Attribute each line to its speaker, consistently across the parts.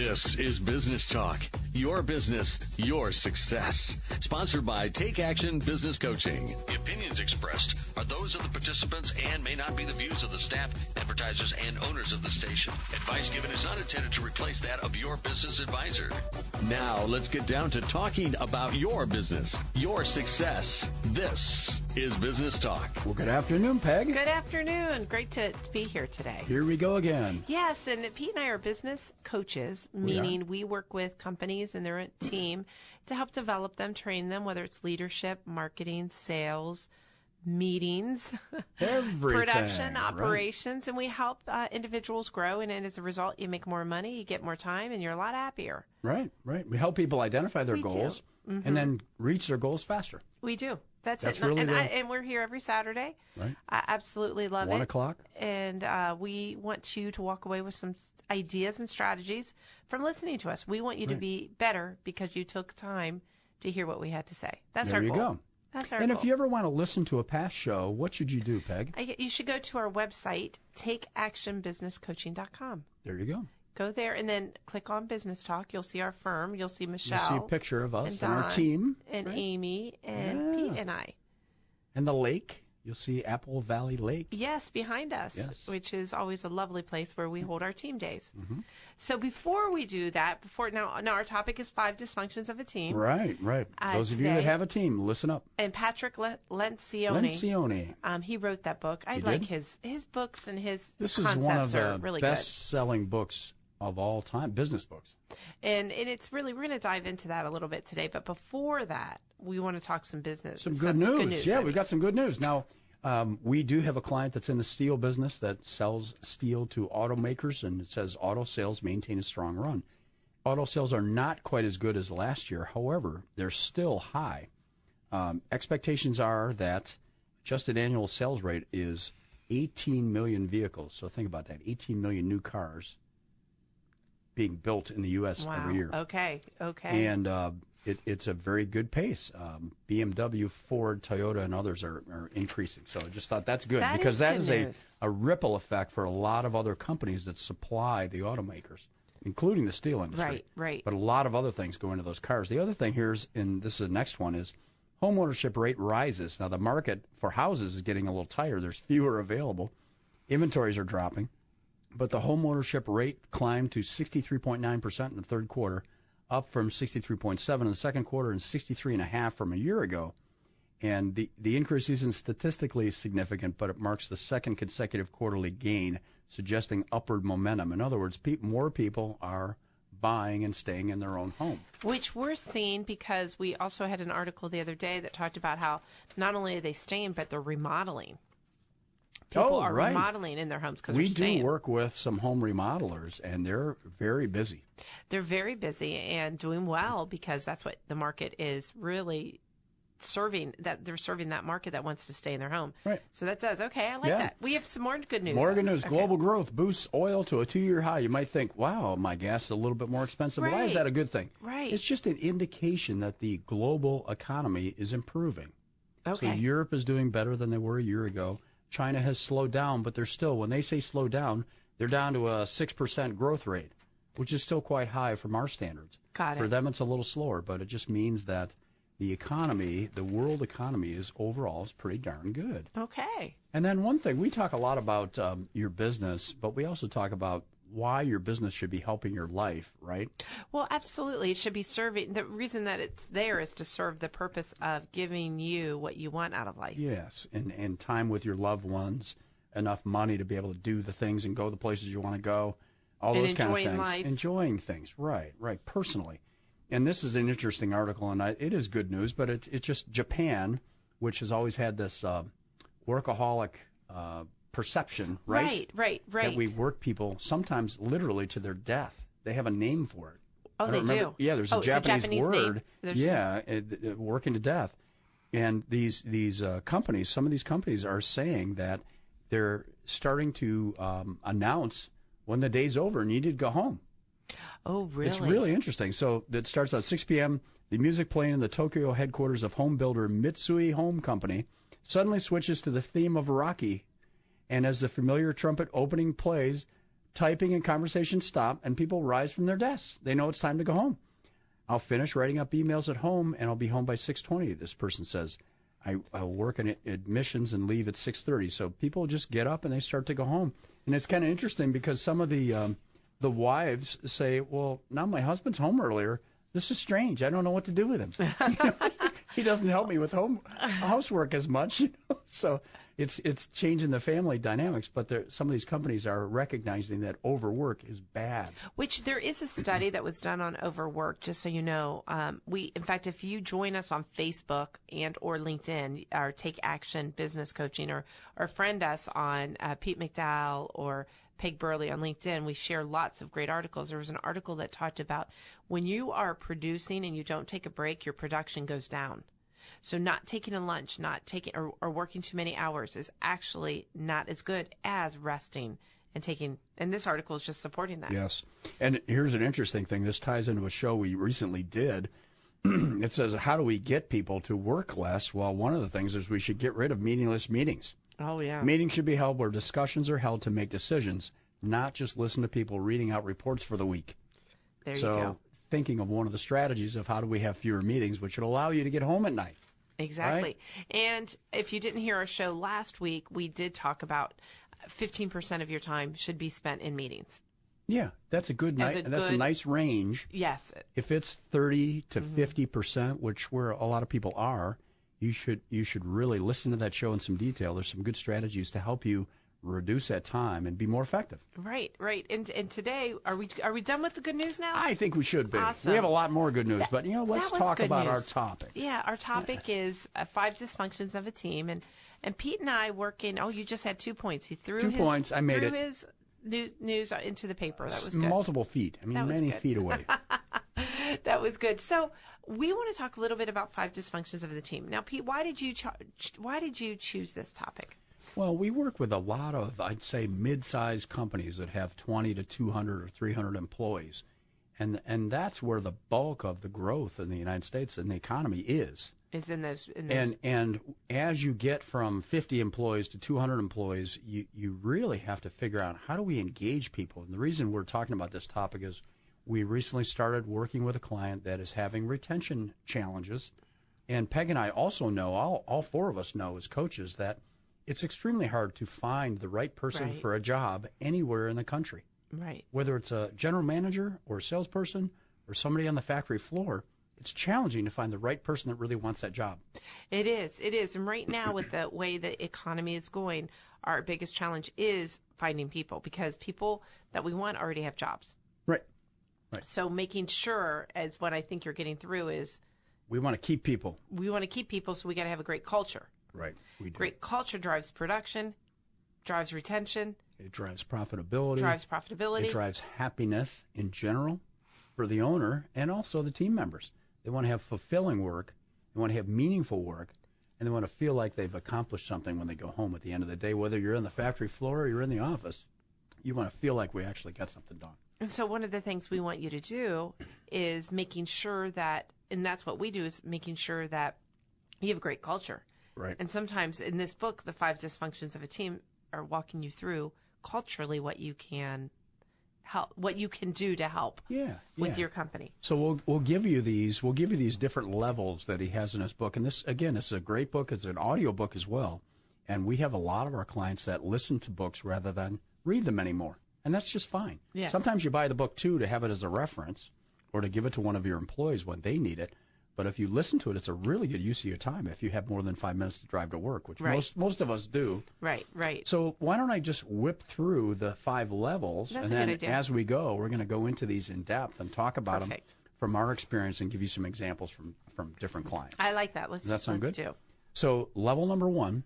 Speaker 1: This is Business Talk. Your business, your success. Sponsored by Take Action Business Coaching. The opinions expressed are those of the participants and may not be the views of the staff, advertisers, and owners of the station. Advice given is not intended to replace that of your business advisor. Now, let's get down to talking about your business, your success. This is Business Talk.
Speaker 2: Well, good afternoon, Peg.
Speaker 3: Good afternoon. Great to be here today.
Speaker 2: Here we go again.
Speaker 3: Yes, and Pete and I are business coaches, meaning we work with companies and their team to help develop them, train them, whether it's leadership, marketing, sales, meetings, production, operations, and we help individuals grow, and as a result, you make more money, you get more time, and you're a lot happier.
Speaker 2: Right. We help people identify their goals and then reach their goals faster.
Speaker 3: We do. That's it.
Speaker 2: Really
Speaker 3: and we're here every Saturday.
Speaker 2: Right.
Speaker 3: I absolutely love
Speaker 2: 1
Speaker 3: it.
Speaker 2: o'clock.
Speaker 3: And we want you to walk away with some ideas and strategies from listening to us. We want you to be better because you took time to hear what we had to say. That's our goal. There you go. That's our goal.
Speaker 2: And if you ever want to listen to a past show, what should you do, Peg?
Speaker 3: You should go to our website, takeactionbusinesscoaching.com.
Speaker 2: There you go.
Speaker 3: Go there and then click on Business Talk. You'll see our firm. You'll see Michelle.
Speaker 2: You'll see a picture of us and
Speaker 3: Don,
Speaker 2: our team.
Speaker 3: And Amy and Pete and I.
Speaker 2: And the lake. You'll see Apple Valley Lake.
Speaker 3: Yes, behind us, which is always a lovely place where we hold our team days.
Speaker 2: Mm-hmm.
Speaker 3: So before we do that, now our topic is 5 dysfunctions of a team.
Speaker 2: Right. Those of you that have a team, listen up.
Speaker 3: And Patrick Lencioni. He wrote that book. I like his books and his concepts are really good.
Speaker 2: This is one of the best-selling books of all time, business books.
Speaker 3: And it's really, we're going to dive into that a little bit today. But before that, we want to talk some business.
Speaker 2: Some good news. Yeah, we've got some good news. Now, we do have a client that's in the steel business that sells steel to automakers, and it says auto sales maintain a strong run. Auto sales are not quite as good as last year. However, they're still high. Expectations are that adjusted annual sales rate is 18 million vehicles. So think about that, 18 million new cars being built in the U.S. every year.
Speaker 3: Okay.
Speaker 2: And it's a very good pace. BMW, Ford, Toyota, and others are increasing. So I just thought that's good because that is a ripple effect for a lot of other companies that supply the automakers, including the steel industry.
Speaker 3: Right.
Speaker 2: But a lot of other things go into those cars. The other thing here is, and this is the next one, is home ownership rate rises. Now, the market for houses is getting a little tighter. There's fewer available. Inventories are dropping. But the home ownership rate climbed to 63.9% in the third quarter, up from 63.7% in the second quarter and 63.5% from a year ago. And the increase isn't statistically significant, but it marks the second consecutive quarterly gain, suggesting upward momentum. In other words, more people are buying and staying in their own home.
Speaker 3: Which we're seeing because we also had an article the other day that talked about how not only are they staying, but they're remodeling. People are remodeling in their homes because
Speaker 2: we do work with some home remodelers, and they're very busy.
Speaker 3: They're very busy and doing well because that's what the market is really serving. That they're serving that market that wants to stay in their home. Right. So that does okay. I like that. We have some more good news.
Speaker 2: More good news. Okay. Global growth boosts oil to a 2-year high. You might think, "Wow, my gas is a little bit more expensive." Why is that a good thing?
Speaker 3: Right.
Speaker 2: It's just an indication that the global economy is improving.
Speaker 3: Okay.
Speaker 2: So Europe is doing better than they were a year ago. China has slowed down, but they're still, when they say slow down, they're down to a 6% growth rate, which is still quite high from our standards.
Speaker 3: Got it.
Speaker 2: For them, it's a little slower, but it just means that the economy, the world economy, is pretty darn good.
Speaker 3: Okay.
Speaker 2: And then one thing, we talk a lot about your business, but we also talk about why your business should be helping your life, right?
Speaker 3: Well, absolutely. It should be serving. The reason that it's there is to serve the purpose of giving you what you want out of life.
Speaker 2: Yes, and time with your loved ones, enough money to be able to do the things and go the places you want to go, all those kind of things.
Speaker 3: Life.
Speaker 2: Enjoying things, right, personally. And this is an interesting article, and it is good news, but it's just Japan, which has always had this workaholic perception, right?
Speaker 3: Right.
Speaker 2: That we work people sometimes literally to their death. They have a name for it.
Speaker 3: Oh, they do?
Speaker 2: Yeah, there's a Japanese word.
Speaker 3: Name.
Speaker 2: Working to death. And these companies, some of these companies are saying that they're starting to announce when the day's over and you need to go home.
Speaker 3: Oh, really?
Speaker 2: It's really interesting. So it starts at 6 p.m. The music playing in the Tokyo headquarters of home builder Mitsui Home Company suddenly switches to the theme of Rocky. And as the familiar trumpet opening plays, typing and conversations stop, and people rise from their desks. They know it's time to go home. I'll finish writing up emails at home, and I'll be home by 6:20, this person says. I'll work in admissions and leave at 6:30. So people just get up and they start to go home. And it's kind of interesting because some of the wives say, well, now my husband's home earlier. This is strange. I don't know what to do with him. He doesn't help me with housework as much. So it's changing the family dynamics. But some of these companies are recognizing that overwork is bad.
Speaker 3: Which there is a study that was done on overwork, just so you know. In fact, if you join us on Facebook and or LinkedIn, or Take Action Business Coaching, or friend us on Pete McDowell or Peg Burley on LinkedIn, we share lots of great articles. There was an article that talked about when you are producing and you don't take a break, your production goes down. So not taking a lunch, not taking or working too many hours is actually not as good as resting and taking. And this article is just supporting that.
Speaker 2: Yes. And here's an interesting thing. This ties into a show we recently did. It says, how do we get people to work less? Well, one of the things is we should get rid of meaningless meetings.
Speaker 3: Oh, yeah.
Speaker 2: Meetings should be held where discussions are held to make decisions, not just listen to people reading out reports for the week.
Speaker 3: There you go.
Speaker 2: So thinking of one of the strategies of how do we have fewer meetings, which would allow you to get home at night.
Speaker 3: Exactly.
Speaker 2: Right?
Speaker 3: And if you didn't hear our show last week, we did talk about 15% of your time should be spent in meetings.
Speaker 2: Yeah, that's a that's a nice range.
Speaker 3: Yes.
Speaker 2: If it's 30 to 50%, which where a lot of people are, you should really listen to that show in some detail. There's some good strategies to help you reduce that time and be more effective.
Speaker 3: Right. And today, are we done with the good news now?
Speaker 2: I think we should be.
Speaker 3: Awesome.
Speaker 2: We have a lot more good news, but let's talk about our topic.
Speaker 3: Yeah, our topic is 5 dysfunctions of a team, and Pete and I working. Oh, you just had 2 points. He threw
Speaker 2: 2 points. I made
Speaker 3: his news into the paper. That was good.
Speaker 2: Multiple feet. Many feet away.
Speaker 3: That was good. So we want to talk a little bit about 5 dysfunctions of the team. Now, Pete, why did you choose this topic?
Speaker 2: Well, we work with a lot of, I'd say, mid-sized companies that have 20 to 200 or 300 employees. And that's where the bulk of the growth in the United States and the economy is.
Speaker 3: Is in those.
Speaker 2: And as you get from 50 employees to 200 employees, you really have to figure out how do we engage people. And the reason we're talking about this topic is we recently started working with a client that is having retention challenges. And Peg and I also know, all 4 of us know as coaches, that it's extremely hard to find the right person for a job anywhere in the country.
Speaker 3: Right.
Speaker 2: Whether it's a general manager or a salesperson or somebody on the factory floor, it's challenging to find the right person that really wants that job.
Speaker 3: It is. And right now, with the way the economy is going, our biggest challenge is finding people, because people that we want already have jobs.
Speaker 2: Right.
Speaker 3: So making sure, as what I think you're getting through, is
Speaker 2: we want to keep people.
Speaker 3: So we got to have a great culture.
Speaker 2: Right. We do.
Speaker 3: Great culture drives production, drives retention.
Speaker 2: It drives profitability.
Speaker 3: It
Speaker 2: drives happiness in general for the owner and also the team members. They want to have fulfilling work. They want to have meaningful work. And they want to feel like they've accomplished something when they go home at the end of the day. Whether you're in the factory floor or you're in the office, you want to feel like we actually got something done.
Speaker 3: And so one of the things we want you to do is making sure that, and that's what we do, is making sure that you have a great culture.
Speaker 2: Right.
Speaker 3: And sometimes in this book, the 5 dysfunctions of a team are walking you through culturally what you can do to help with your company.
Speaker 2: So we'll give you these different levels that he has in his book. And this is a great book. It's an audio book as well. And we have a lot of our clients that listen to books rather than read them anymore. And that's just fine.
Speaker 3: Yes.
Speaker 2: Sometimes you buy the book too to have it as a reference or to give it to one of your employees when they need it. But if you listen to it, it's a really good use of your time if you have more than 5 minutes to drive to work, which most of us do.
Speaker 3: Right.
Speaker 2: So why don't I just whip through the 5 levels,
Speaker 3: That's
Speaker 2: and
Speaker 3: a
Speaker 2: then
Speaker 3: good idea.
Speaker 2: as we go, we're going to go into these in depth and talk about them from our experience and give you some examples from different clients.
Speaker 3: I like that. Does that sound good? Do.
Speaker 2: So level number 1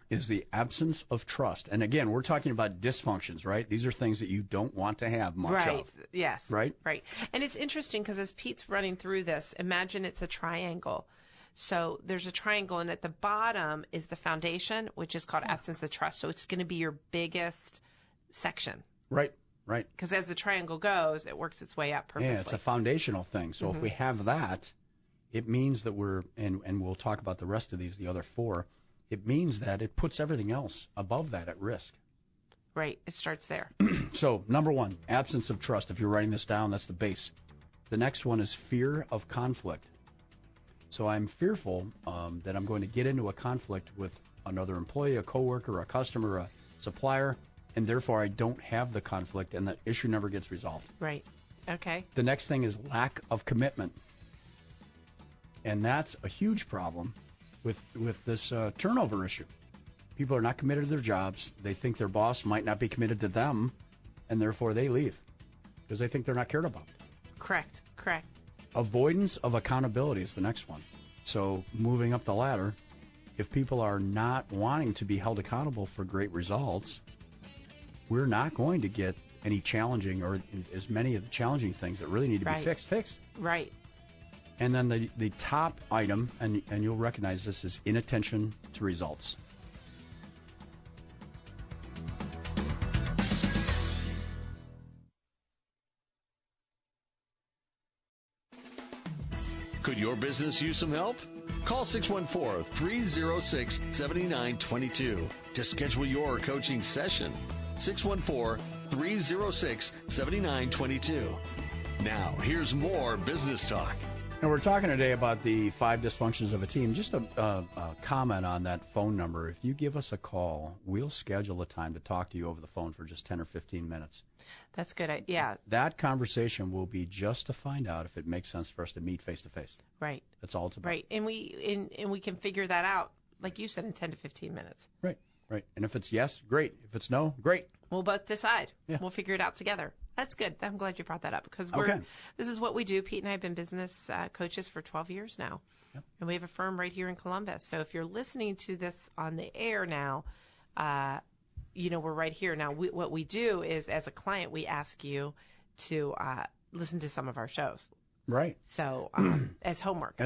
Speaker 2: is the absence of trust. And again, we're talking about dysfunctions, right? These are things that you don't want to have much of.
Speaker 3: Yes.
Speaker 2: Right?
Speaker 3: Right. And it's interesting because as Pete's running through this, imagine it's a triangle. So there's a triangle, and at the bottom is the foundation, which is called absence of trust. So it's going to be your biggest section.
Speaker 2: Right.
Speaker 3: Because as the triangle goes, it works its way up purposely.
Speaker 2: Yeah, it's a foundational thing. So if we have that, it means that and we'll talk about the rest of these, the other 4, it means that it puts everything else above that at risk.
Speaker 3: Right. It starts there.
Speaker 2: So, number one, absence of trust. If you're writing this down, that's the base. The next one is fear of conflict. So I'm fearful that I'm going to get into a conflict with another employee, a coworker, a customer, a supplier, and therefore I don't have the conflict and the issue never gets resolved.
Speaker 3: Right. Okay.
Speaker 2: The next thing is lack of commitment. And that's a huge problem with this turnover issue. People are not committed to their jobs. They think their boss might not be committed to them, and therefore they leave because they think they're not cared about.
Speaker 3: Correct.
Speaker 2: Avoidance of accountability is the next one. So moving up the ladder, if people are not wanting to be held accountable for great results, we're not going to get any challenging or as many of the challenging things that really need to be fixed.
Speaker 3: Right.
Speaker 2: And then the top item, and you'll recognize this, is inattention to results.
Speaker 1: Could your business use some help? Call 614-306-7922 to schedule your coaching session. 614-306-7922. Now, here's more business talk.
Speaker 2: And we're talking today about the 5 dysfunctions of a team. Just a comment on that phone number. If you give us a call, we'll schedule a time to talk to you over the phone for just 10 or 15 minutes.
Speaker 3: That's good. Yeah.
Speaker 2: That conversation will be just to find out if it makes sense for us to meet face to face.
Speaker 3: Right.
Speaker 2: That's all it's about.
Speaker 3: Right. And we can figure that out, like you said, in 10 to 15 minutes.
Speaker 2: Right. And if it's yes, great. If it's no, great.
Speaker 3: We'll both decide.
Speaker 2: Yeah.
Speaker 3: We'll figure it out together. That's good. I'm glad you brought that up because this is what we do. Pete and I have been business coaches for 12 years now. Yep. And we have a firm right here in Columbus. So if you're listening to this on the air now, we're right here. Now, what we do is, as a client, we ask you to listen to some of our shows.
Speaker 2: Right.
Speaker 3: So as homework.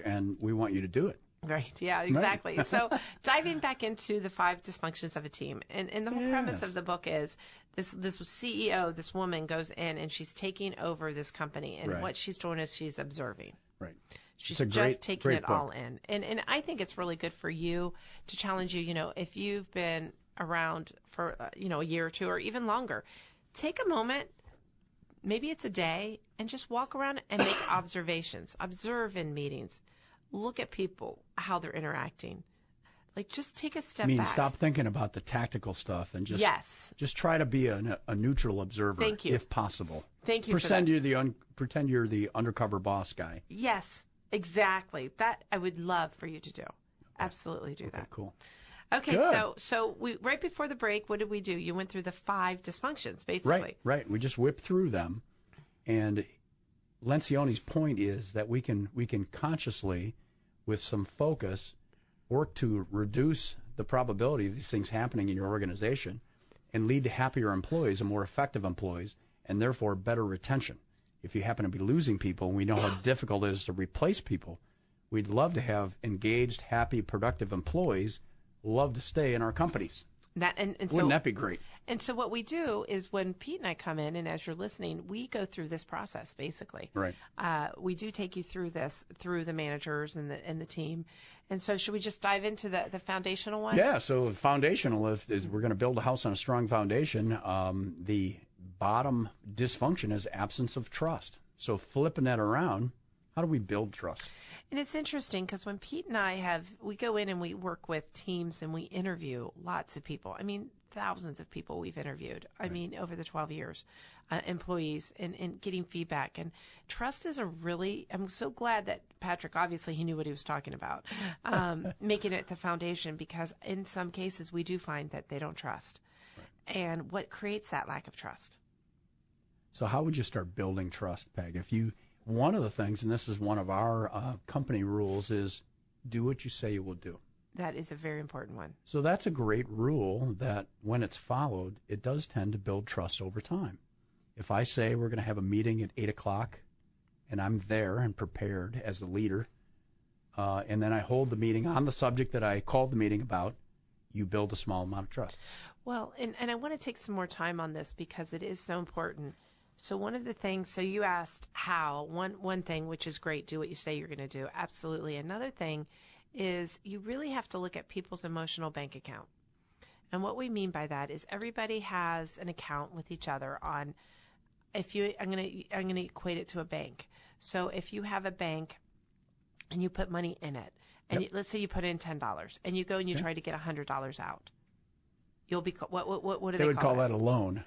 Speaker 2: And we want you to do it.
Speaker 3: Right. Yeah, exactly. Right. So diving back into the 5 dysfunctions of a team. And the whole premise of the book is this CEO, this woman goes in and she's taking over this company. And what she's doing is she's observing.
Speaker 2: Right.
Speaker 3: She's just taking it all in. And I think it's really good for you to challenge you, if you've been around for, a year or two or even longer, take a moment, maybe it's a day, and just walk around and make observations. Observe in meetings. Look at people, how they're interacting. Like, just take a step back.
Speaker 2: Stop thinking about the tactical stuff and just try to be a neutral observer.
Speaker 3: Thank you.
Speaker 2: If possible.
Speaker 3: Thank you.
Speaker 2: Pretend you're the undercover boss guy.
Speaker 3: Yes, exactly. That I would love for you to do. Absolutely do that.
Speaker 2: Cool.
Speaker 3: Okay,
Speaker 2: Good.
Speaker 3: so we right before the break, what did we do? You went through the 5 dysfunctions, basically.
Speaker 2: Right. We just whipped through them, and Lencioni's point is that we can consciously, with some focus, work to reduce the probability of these things happening in your organization and lead to happier employees and more effective employees, and therefore better retention. If you happen to be losing people, and we know how difficult it is to replace people, we'd love to have engaged, happy, productive employees who love to stay in our companies. Wouldn't that be great?
Speaker 3: And so what we do is when Pete and I come in, and as you're listening, we go through this process, basically.
Speaker 2: Right.
Speaker 3: We do take you through this, through the managers and the team. And so should we just dive into the foundational one?
Speaker 2: Yeah, so foundational is we're going to build a house on a strong foundation. The bottom dysfunction is absence of trust. So flipping that around, how do we build trust?
Speaker 3: And it's interesting because when Pete and I we go in and we work with teams and we interview lots of people. I mean, thousands of people we've interviewed. I mean, over the 12 years, employees and getting feedback. And trust is I'm so glad that Patrick, obviously he knew what he was talking about, making it the foundation, because in some cases we do find that they don't trust. Right. And what creates that lack of trust?
Speaker 2: So how would you start building trust, Peg? One of the things, and this is one of our company rules, is do what you say you will do.
Speaker 3: That is a very important one.
Speaker 2: So that's a great rule that when it's followed, it does tend to build trust over time. If I say we're going to have a meeting at 8 o'clock and I'm there and prepared as the leader, and then I hold the meeting on the subject that I called the meeting about, you build a small amount of trust.
Speaker 3: Well, and I want to take some more time on this because it is so important. So one of the things, so you asked how, one thing, which is great, do what you say you're going to do. Absolutely. Another thing is you really have to look at people's emotional bank account. And what we mean by that is everybody has an account with each other on, I'm going to equate it to a bank. So if you have a bank and you put money in it, and let's say you put in $10 and you go and you try to get $100 out, you'll be, what do they call it?
Speaker 2: They would call that a loan.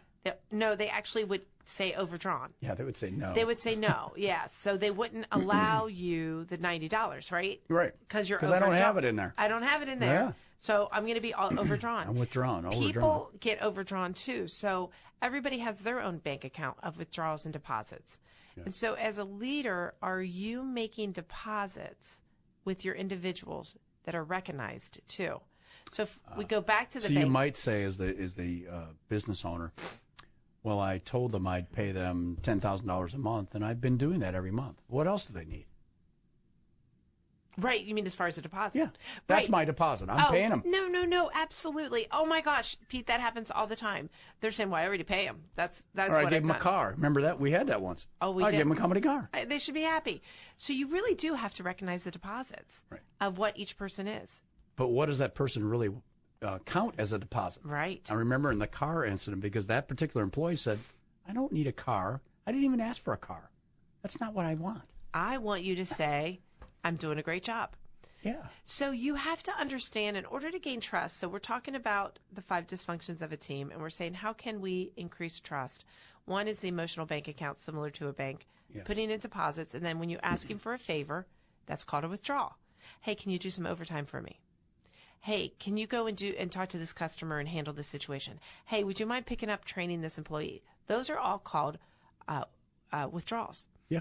Speaker 3: No, they actually would say overdrawn.
Speaker 2: Yeah, they would say no.
Speaker 3: They would say no, yes. So they wouldn't allow you the $90, right?
Speaker 2: Right.
Speaker 3: Because
Speaker 2: I don't have it in there.
Speaker 3: I don't have it in there.
Speaker 2: Yeah.
Speaker 3: So I'm going to be all overdrawn.
Speaker 2: I'm withdrawn.
Speaker 3: People get overdrawn too. So everybody has their own bank account of withdrawals and deposits. Yeah. And so as a leader, are you making deposits with your individuals that are recognized too? So if we go back to the bank.
Speaker 2: You might say as the business owner, well, I told them I'd pay them $10,000 a month, and I've been doing that every month. What else do they need?
Speaker 3: Right. You mean as far as a deposit?
Speaker 2: Yeah. That's my deposit. I'm paying them.
Speaker 3: No. Absolutely. Oh, my gosh. Pete, that happens all the time. They're saying, well, I already pay them. That's
Speaker 2: or
Speaker 3: what
Speaker 2: I gave them a car. Remember that? We had that once.
Speaker 3: Oh, we
Speaker 2: did.
Speaker 3: I
Speaker 2: gave them a company car.
Speaker 3: They should be happy. So you really do have to recognize the deposits of what each person is.
Speaker 2: But what does that person really count as a deposit?
Speaker 3: Right.
Speaker 2: I remember in the car incident, because that particular employee said, I don't need a car. I didn't even ask for a car. That's not what I want.
Speaker 3: I want you to say, I'm doing a great job.
Speaker 2: Yeah.
Speaker 3: So you have to understand, in order to gain trust, so we're talking about the 5 dysfunctions of a team, and we're saying, how can we increase trust? One is the emotional bank account, similar to a bank, putting in deposits, and then when you ask him for a favor, that's called a withdrawal. Hey, can you do some overtime for me? Hey, can you go and talk to this customer and handle this situation? Hey, would you mind picking up training this employee? Those are all called withdrawals.
Speaker 2: Yeah.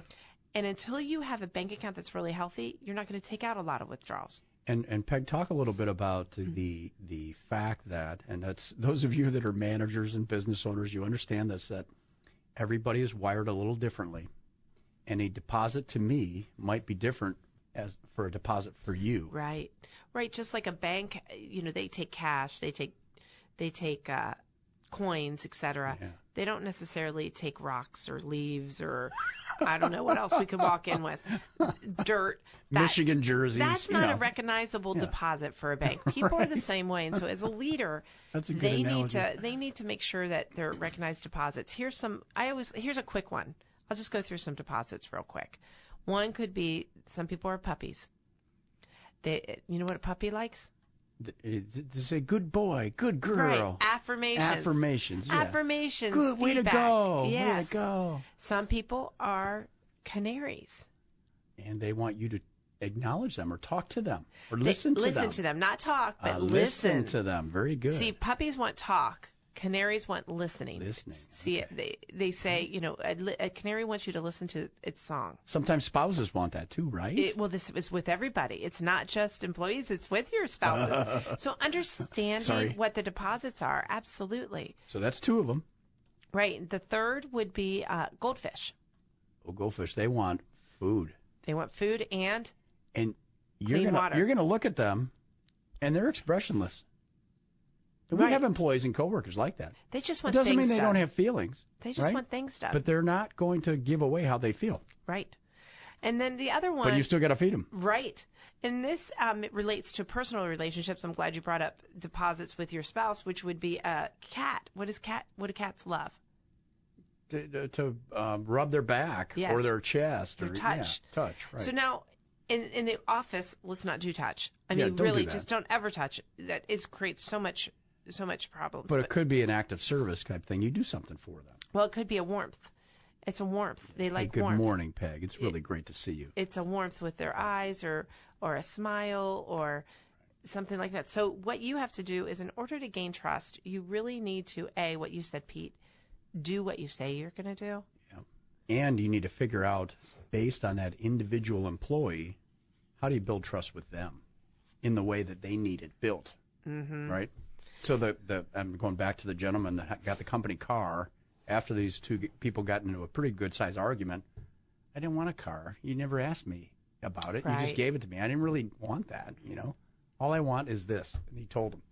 Speaker 3: And until you have a bank account that's really healthy, you're not going to take out a lot of withdrawals.
Speaker 2: And Peg, talk a little bit about the fact that, and that's those of you that are managers and business owners, you understand this, that everybody is wired a little differently. And a deposit to me might be different as for a deposit for you.
Speaker 3: Right. Just like a bank, they take cash, they take coins, etc. Yeah. They don't necessarily take rocks or leaves or I don't know what else we could walk in with. Dirt.
Speaker 2: Michigan jerseys.
Speaker 3: That's not a recognizable deposit for a bank. People are the same way. And so as a leader,
Speaker 2: that's a good analogy.
Speaker 3: They need to make sure that they're recognized deposits. Here's a quick one. I'll just go through some deposits real quick. One could be, some people are puppies. You know what a puppy likes?
Speaker 2: To say good boy, good girl.
Speaker 3: Right. Affirmations.
Speaker 2: Yeah.
Speaker 3: Affirmations.
Speaker 2: Good. Way
Speaker 3: feedback.
Speaker 2: to go.
Speaker 3: Yes.
Speaker 2: Way to go.
Speaker 3: Some people are canaries.
Speaker 2: And they want you to acknowledge them or talk to them or listen to them.
Speaker 3: Listen to them. Not talk, but
Speaker 2: listen to them. Very good.
Speaker 3: See, puppies want talk. Canaries want listening. See, they say, a canary wants you to listen to its song.
Speaker 2: Sometimes spouses want that too, right?
Speaker 3: This is with everybody. It's not just employees. It's with your spouses. So understanding what the deposits are, absolutely.
Speaker 2: So that's 2 of them.
Speaker 3: Right. The third would be goldfish.
Speaker 2: Well, goldfish, they want food.
Speaker 3: They want food and
Speaker 2: you're gonna look at them, and they're expressionless. And we have employees and coworkers like that.
Speaker 3: They just want
Speaker 2: things done. It doesn't mean they don't have feelings.
Speaker 3: They just want things done.
Speaker 2: But they're not going to give away how they feel.
Speaker 3: Right. And then the other one.
Speaker 2: But you still got to feed them.
Speaker 3: Right. And this it relates to personal relationships. I'm glad you brought up deposits with your spouse, which would be a cat. What do cats love?
Speaker 2: To rub their back or their chest.
Speaker 3: Or touch.
Speaker 2: Yeah, touch, right.
Speaker 3: So now, in the office, let's not do touch. I mean, really, just don't ever touch. That creates so much problems.
Speaker 2: But it could be an act of service type thing. You do something for them.
Speaker 3: Well, it could be a warmth. It's a warmth. They like
Speaker 2: good
Speaker 3: warmth.
Speaker 2: Good morning, Peg. It's really great to see you.
Speaker 3: It's a warmth with their eyes or a smile or something like that. So what you have to do is, in order to gain trust, you really need to, what you said, Pete, do what you say you're going to do.
Speaker 2: Yeah. And you need to figure out, based on that individual employee, how do you build trust with them in the way that they need it built, right? So I'm going back to the gentleman that got the company car. After these 2 people got into a pretty good-sized argument, I didn't want a car. You never asked me about it.
Speaker 3: Right.
Speaker 2: You just gave it to me. I didn't really want that, All I want is this. And he told him.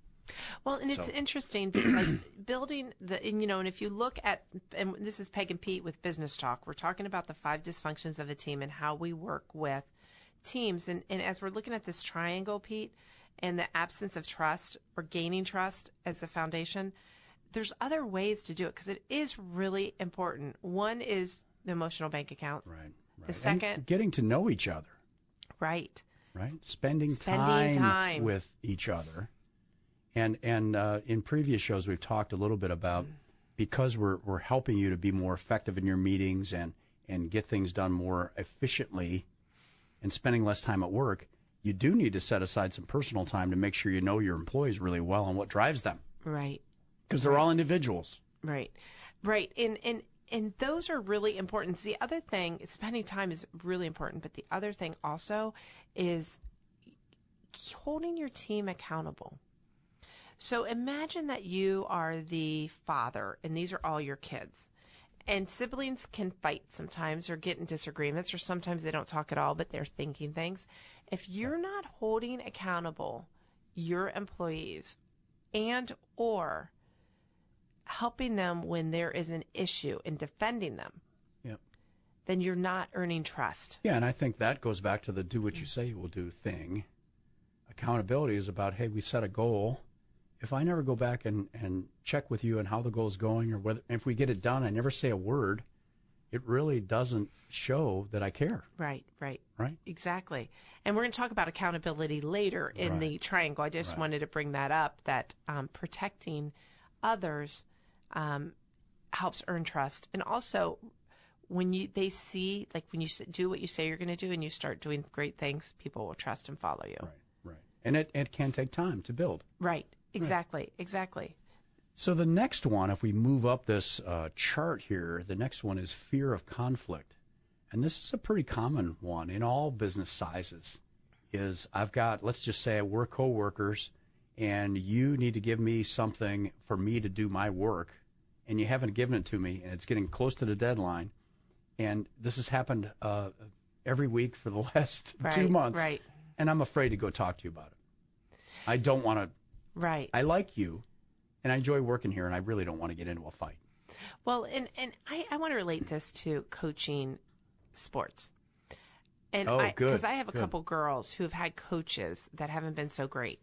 Speaker 3: Well, and it's interesting because building and if you look at, and this is Peg and Pete with Business Talk, we're talking about the 5 dysfunctions of a team and how we work with teams. And as we're looking at this triangle, Pete, and the absence of trust or gaining trust as the foundation, there's other ways to do it because it is really important. One is the emotional bank account.
Speaker 2: Right.
Speaker 3: The second,
Speaker 2: and getting to know each other.
Speaker 3: Right.
Speaker 2: Spending time with each other. And in previous shows, we've talked a little bit about because we're helping you to be more effective in your meetings and get things done more efficiently and spending less time at work, you do need to set aside some personal time to make sure you know your employees really well and what drives them.
Speaker 3: Right.
Speaker 2: Because they're all individuals.
Speaker 3: Right. And those are really important. The other thing, spending time is really important, but the other thing also is holding your team accountable. So imagine that you are the father and these are all your kids. And siblings can fight sometimes or get in disagreements, or sometimes they don't talk at all, but they're thinking things. If you're not holding accountable your employees and or helping them when there is an issue and defending them, then you're not earning trust.
Speaker 2: Yeah, and I think that goes back to the do what you say you will do thing. Accountability is about, hey, we set a goal. If I never go back and check with you on how the goal is going or whether if we get it done, I never say a word, it really doesn't show that I care.
Speaker 3: Right.
Speaker 2: Exactly.
Speaker 3: And we're going to talk about accountability later in the triangle. I just wanted to bring that up, that protecting others helps earn trust. And also, when they see, like when you do what you say you're going to do and you start doing great things, people will trust and follow you.
Speaker 2: Right. And it can take time to build.
Speaker 3: Right. Exactly.
Speaker 2: So the next one, if we move up this chart here, the next one is fear of conflict. And this is a pretty common one in all business sizes. Is I've got, let's just say we're coworkers, and you need to give me something for me to do my work, and you haven't given it to me, and it's getting close to the deadline. And this has happened every week for the last 2 months.
Speaker 3: Right.
Speaker 2: And I'm afraid to go talk to you about it. I don't want to.
Speaker 3: Right.
Speaker 2: I like you, and I enjoy working here, and I really don't want to get into a fight.
Speaker 3: Well, and I want to relate this to coaching sports. And because I have a couple girls who have had coaches that haven't been so great.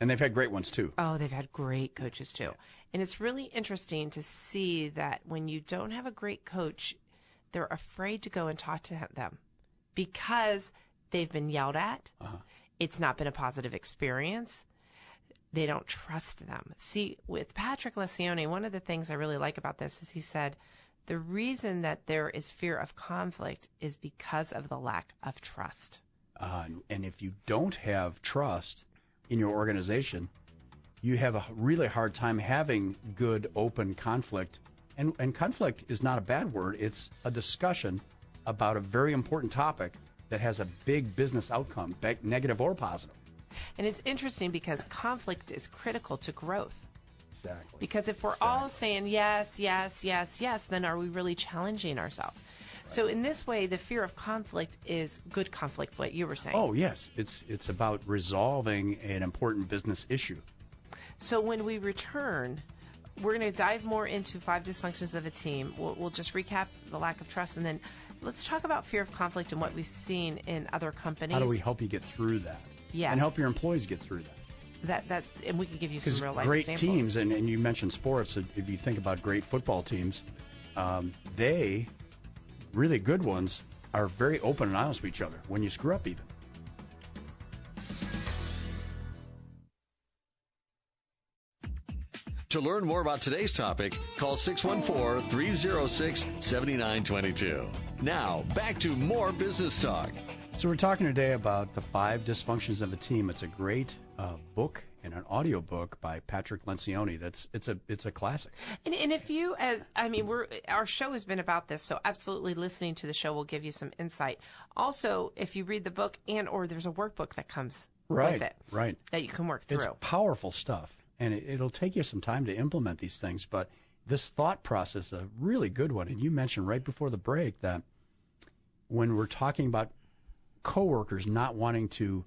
Speaker 2: And they've had great ones, too.
Speaker 3: Oh, they've had great coaches, too. And it's really interesting to see that when you don't have a great coach, they're afraid to go and talk to them because they've been yelled at. It's not been a positive experience. They don't trust them. See, with Patrick Lencioni, one of the things I really like about this is he said, the reason that there is fear of conflict is because of the lack of trust.
Speaker 2: And if you don't have trust in your organization, you have a really hard time having good, open conflict. And conflict is not a bad word. It's a discussion about a very important topic that has a big business outcome, negative or positive.
Speaker 3: And it's interesting because conflict is critical to growth.
Speaker 2: Exactly.
Speaker 3: Because if we're all saying yes, then are we really challenging ourselves? Right. So in this way, the fear of conflict is good conflict, what you were saying.
Speaker 2: Oh, yes. It's about resolving an important business issue.
Speaker 3: So when we return, we're going to dive more into 5 dysfunctions of a team. We'll just recap the lack of trust, and then let's talk about fear of conflict and what we've seen in other companies.
Speaker 2: How do we help you get through that?
Speaker 3: Yes.
Speaker 2: And help your employees get through that.
Speaker 3: And we can give you some real life
Speaker 2: great
Speaker 3: examples.
Speaker 2: teams, and you mentioned sports. If you think about great football teams, they, really good ones, are very open and honest with each other when you screw up even.
Speaker 1: To learn more about today's topic, call 614-306-7922. Now, back to more business talk.
Speaker 2: So we're talking today about the 5 dysfunctions of a team. It's a great book and an audio book by Patrick Lencioni. It's a classic.
Speaker 3: And if you, our show has been about this, so absolutely listening to the show will give you some insight. Also, if you read the book or there's a workbook that comes with it, that you can work through.
Speaker 2: It's powerful stuff, and it'll take you some time to implement these things. But this thought process is a really good one. And you mentioned right before the break that when we're talking about coworkers not wanting to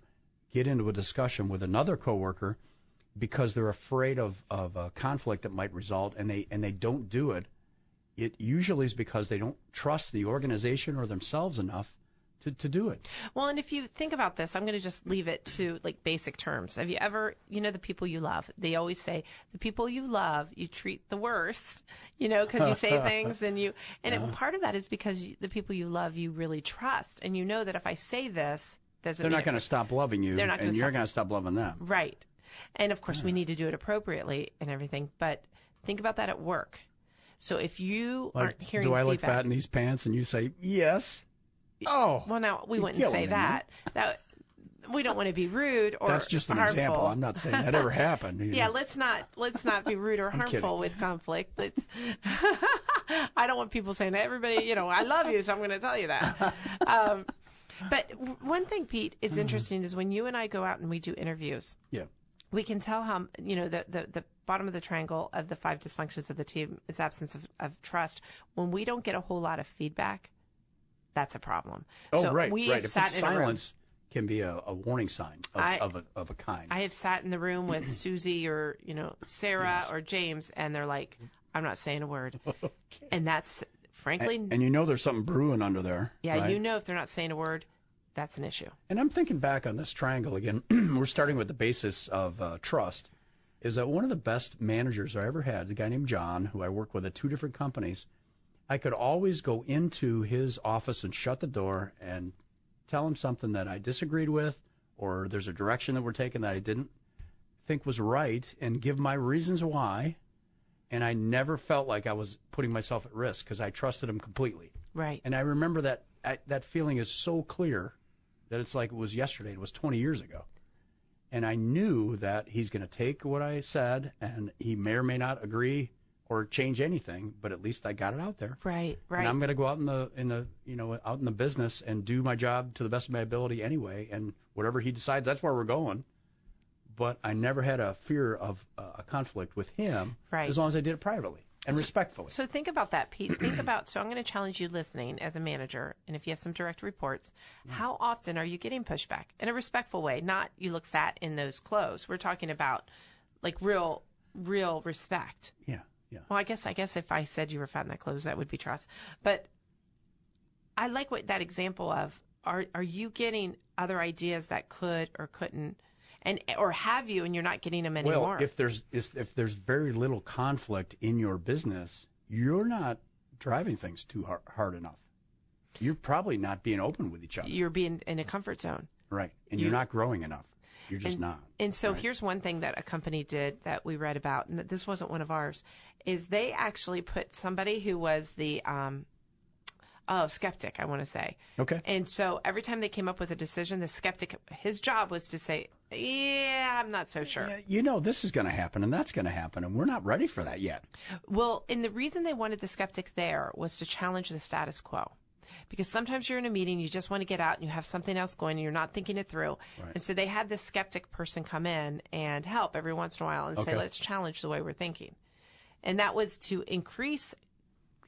Speaker 2: get into a discussion with another coworker because they're afraid of a conflict that might result, and they don't do it, it usually is because they don't trust the organization or themselves enough to do it.
Speaker 3: Well, and if you think about this, I'm going to just leave it to like basic terms. Have you ever, the people you love, they always say the people you love, you treat the worst, because you say things part of that is because the people you love, you really trust. And you know that if I say this,
Speaker 2: they're not going to stop loving you, and you're going to stop loving them.
Speaker 3: Right. And of course, we need to do it appropriately and everything. But think about that at work. So if you aren't hearing feedback.
Speaker 2: Do I look fat in these pants? And you say, yes. Oh.
Speaker 3: Well, now, we wouldn't say that. We don't want to be rude or
Speaker 2: That's just an
Speaker 3: harmful.
Speaker 2: example. I'm not saying that ever happened.
Speaker 3: Yeah, let's not be rude or harmful with conflict. I don't want people saying, everybody, I love you, so I'm going to tell you that. But one thing, Pete, is interesting is when you and I go out and we do interviews.
Speaker 2: Yeah.
Speaker 3: We can tell how, the bottom of the triangle of the 5 dysfunctions of the team is absence of trust. When we don't get a whole lot of feedback, that's a problem.
Speaker 2: Oh,
Speaker 3: so
Speaker 2: right.
Speaker 3: We
Speaker 2: right.
Speaker 3: have
Speaker 2: If
Speaker 3: sat
Speaker 2: it's
Speaker 3: in
Speaker 2: silence can be a warning sign of a kind.
Speaker 3: I have sat in the room with Susie or, Sarah or James, and they're like, I'm not saying a word. Okay. And that's, frankly.
Speaker 2: And there's something brewing under there.
Speaker 3: Yeah,
Speaker 2: right?
Speaker 3: if they're not saying a word, that's an issue.
Speaker 2: And I'm thinking back on this triangle again. We're starting with the basis of trust. Is that one of the best managers I ever had, a guy named John, who I worked with at 2 different companies. I could always go into his office and shut the door and tell him something that I disagreed with, or there's a direction that we're taking that I didn't think was right, and give my reasons why. And I never felt like I was putting myself at risk because I trusted him completely.
Speaker 3: Right.
Speaker 2: And I remember that feeling is so clear that it's like it was yesterday. It was 20 years ago. And I knew that he's going to take what I said, and he may or may not agree or change anything, but at least I got it out there.
Speaker 3: Right, right.
Speaker 2: And I'm going to go out out in the business and do my job to the best of my ability anyway. And whatever he decides, that's where we're going. But I never had a fear of a conflict with him,
Speaker 3: right,
Speaker 2: as long as I did it privately and respectfully.
Speaker 3: So think about that, Pete. So I'm going to challenge you listening as a manager, and if you have some direct reports, how often are you getting pushback in a respectful way? Not you look fat in those clothes. We're talking about like real respect.
Speaker 2: Yeah. Yeah.
Speaker 3: Well, I guess if I said you were fat in that clothes, that would be trust. But I like that example of are you getting other ideas that could or couldn't, or have you, and you're not getting them anymore?
Speaker 2: Well, if there's very little conflict in your business, you're not driving things too hard enough. You're probably not being open with each other.
Speaker 3: You're being in a comfort zone.
Speaker 2: Right, and you're not growing enough. You're just not.
Speaker 3: And so here's one thing that a company did that we read about, and this wasn't one of ours, is they actually put somebody who was the skeptic, I want to say.
Speaker 2: Okay.
Speaker 3: And so every time they came up with a decision, the skeptic, his job was to say, yeah, I'm not so sure.
Speaker 2: This is going to happen and that's going to happen, and we're not ready for that yet.
Speaker 3: Well, and the reason they wanted the skeptic there was to challenge the status quo. Because sometimes you're in a meeting, you just want to get out and you have something else going and you're not thinking it through. Right. And so they had this skeptic person come in and help every once in a while and say, let's challenge the way we're thinking. And that was to increase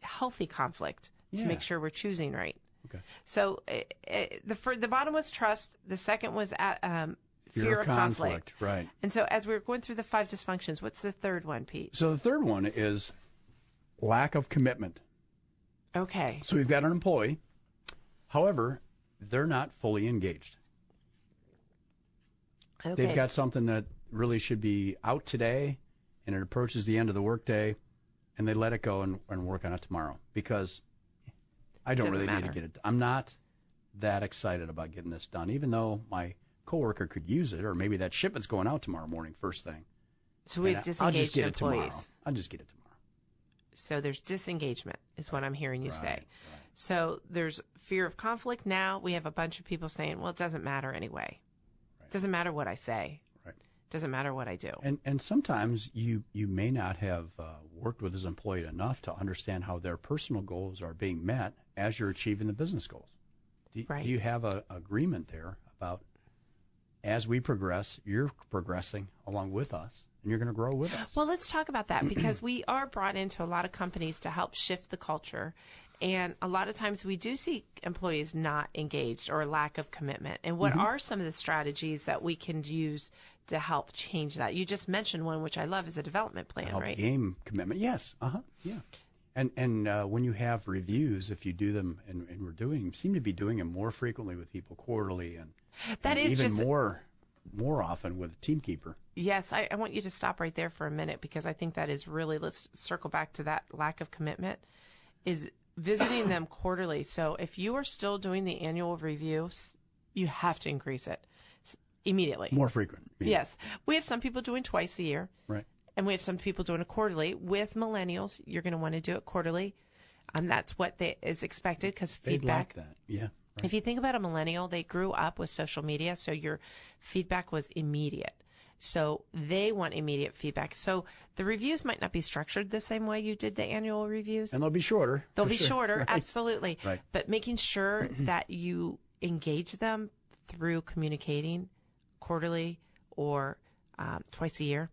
Speaker 3: healthy conflict, to make sure we're choosing right. Okay. So the bottom was trust. The second was fear of conflict.
Speaker 2: Right.
Speaker 3: And so as we were going through the 5 dysfunctions, what's the third one, Pete?
Speaker 2: So the third one is lack of commitment.
Speaker 3: Okay.
Speaker 2: So we've got an employee. However, they're not fully engaged. Okay. They've got something that really should be out today, and it approaches the end of the workday, and they let it go and work on it tomorrow because I don't really need to get it. I'm not that excited about getting this done, even though my coworker could use it, or maybe that shipment's going out tomorrow morning, first thing.
Speaker 3: So we've disengaged employees.
Speaker 2: I'll just get it tomorrow.
Speaker 3: So there's disengagement is what I'm hearing you say.
Speaker 2: Right.
Speaker 3: So there's fear of conflict. Now we have a bunch of people saying, well, it doesn't matter anyway. Right. It doesn't matter what I say. Right. It doesn't matter what I do.
Speaker 2: And sometimes you may not have worked with this employee enough to understand how their personal goals are being met as you're achieving the business goals. Do you have an agreement there about as we progress, you're progressing along with us, and you're going to grow with us?
Speaker 3: Well, let's talk about that because we are brought into a lot of companies to help shift the culture. And a lot of times we do see employees not engaged or lack of commitment. And what are some of the strategies that we can use to help change that? You just mentioned one, which I love, is a development plan,
Speaker 2: help
Speaker 3: right?
Speaker 2: Game commitment, yes. Yeah. And when you have reviews, if you do them, and seem to be doing them more frequently with people, quarterly, and even more often with Teamkeeper.
Speaker 3: Yes, I want you to stop right there for a minute, because I think that is really, let's circle back to that lack of commitment, is visiting them quarterly. So if you are still doing the annual review, you have to increase it immediately.
Speaker 2: More frequent.
Speaker 3: Yes. We have some people doing twice a year.
Speaker 2: Right.
Speaker 3: And we have some people doing it quarterly. With millennials, you're going to want to do it quarterly. That's what is expected, because feedback.
Speaker 2: They'd like that. Yeah. Right.
Speaker 3: If you think about a millennial, they grew up with social media, so your feedback was immediate. So they want immediate feedback. So the reviews might not be structured the same way you did the annual reviews.
Speaker 2: And they'll be shorter.
Speaker 3: They'll be shorter,
Speaker 2: right.
Speaker 3: Absolutely.
Speaker 2: Right.
Speaker 3: But making sure that you engage them through communicating quarterly or twice a year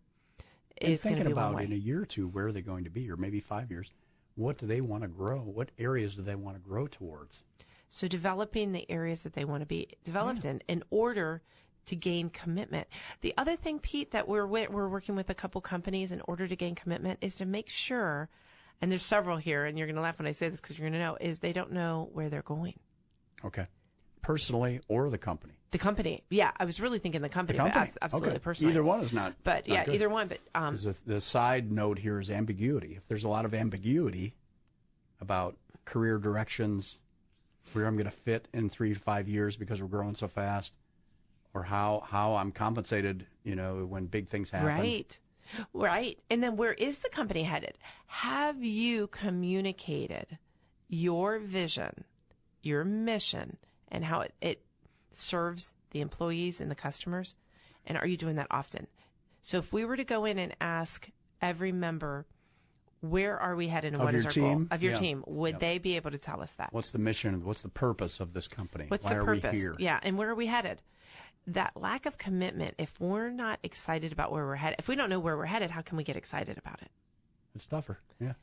Speaker 3: is going to be one way.
Speaker 2: Thinking about in a year or two, where are they going to be, or maybe 5 years? What do they want to grow? What areas do they want to grow towards?
Speaker 3: So developing the areas that they want to be developed in order to gain commitment. The other thing, Pete, that we're working with a couple companies in order to gain commitment is to make sure, and there's several here, and you're going to laugh when I say this because you're going to know, is they don't know where they're going.
Speaker 2: Okay. Personally or the company?
Speaker 3: The company. Yeah, I was really thinking the company. But absolutely,
Speaker 2: okay.
Speaker 3: Personally.
Speaker 2: Either one is not.
Speaker 3: But
Speaker 2: not good.
Speaker 3: Either one. But
Speaker 2: the side note here is ambiguity. If there's a lot of ambiguity about career directions, where I'm going to fit in 3 to 5 years because we're growing so fast, or how I'm compensated, when big things happen.
Speaker 3: Right. And then where is the company headed? Have you communicated your vision, your mission, and how it serves the employees and the customers? And are you doing that often? So if we were to go in and ask every member, where are we headed and what is our goal of your team, would they be able to tell us that?
Speaker 2: What's the mission? What's the purpose of this company?
Speaker 3: Why
Speaker 2: are we here?
Speaker 3: Yeah, and where are we headed? That lack of commitment, if we're not excited about where we're headed, if we don't know where we're headed, how can we get excited about it?
Speaker 2: It's tougher, yeah.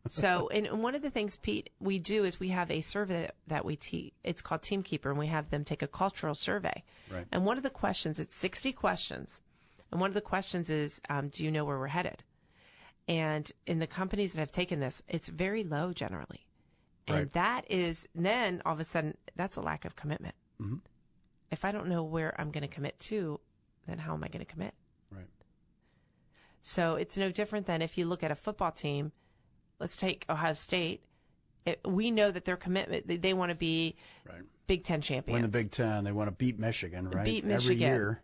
Speaker 3: So, and one of the things, Pete, we do is we have a survey that we teach. It's called Teamkeeper, and we have them take a cultural survey.
Speaker 2: Right.
Speaker 3: And one of the questions, it's 60 questions, and one of the questions is, do you know where we're headed? And in the companies that have taken this, it's very low generally. And that is, then all of a sudden, that's a lack of commitment.
Speaker 2: Mm-hmm.
Speaker 3: If I don't know where I'm going to commit to, then how am I going to commit?
Speaker 2: Right.
Speaker 3: So it's no different than if you look at a football team. Let's take Ohio State. We know that their commitment, they want to be Big Ten champions.
Speaker 2: Win the Big Ten. They want to beat Michigan, right?
Speaker 3: Beat Michigan.
Speaker 2: Every year.